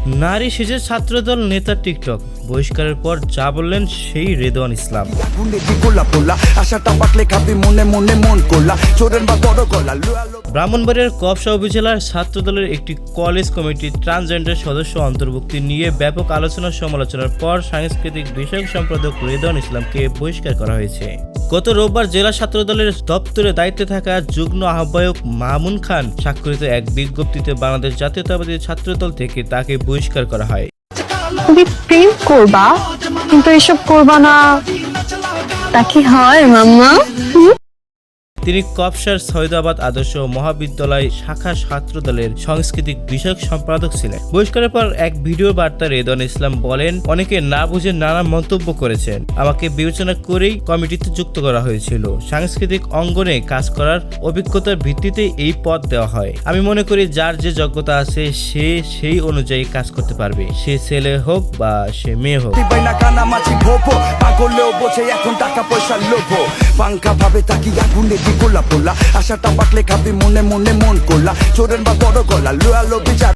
নারী সেজে ছাত্রদল নেতা টিকটক বহিষ্কারের পর যা বললেন সেই রেদওয়ান ইসলাম। ব্রাহ্মণবাড়িয়ার কফসা উপজেলার ছাত্রদলের একটি কলেজ কমিটি ট্রান্সজেন্ডার সদস্য অন্তর্ভুক্তি নিয়ে ব্যাপক আলোচনা সমালোচনার পর সাংস্কৃতিক বিষয়ক সম্পাদক রেদওয়ান ইসলামকে বহিষ্কার করা হয়েছে। গত রোববার জেলা ছাত্রদলের দপ্তরে দায়িত্বে থাকা যুগ্ম আহ্বায়ক মামুন খান স্বাক্ষরিত এক বিজ্ঞপ্তিতে বাংলাদেশ জাতীয়তাবাদী ছাত্রদল থেকে তাকে বহিষ্কার করা হয়। তুমি প্রেম করবা কিন্তু এসব করবা না, তা কি হয় মাম্মা? তিনি কফসার সৈয়দাবাদ আদর্শ মহাবিদ্যালয় শাখা ছাত্রদলের সাংস্কৃতিক বিষয়ক সম্পাদক ছিলেন। বহিষ্কারের পর এক ভিডিও বার্তা রেদওয়ান ইসলাম বলেন, অনেকে না বুঝে নানা মন্তব্য করেছেন, আমাকে বিবেচনা করেই কমিটিতে যুক্ত করা হয়েছিল। সাংস্কৃতিক অঙ্গনে কাজ করার অভিজ্ঞতার ভিত্তিতে এই পদ দেওয়া হয়। আমি মনে করি যার যে যোগ্যতা আছে সে সেই অনুযায়ী কাজ করতে পারবে, সে ছেলে হোক বা সে মেয়ে হোক। আশাটা পাকলে খাবি মনে মনে মন করলা চোরের বা বড় গলা লুয়ালো বিচার।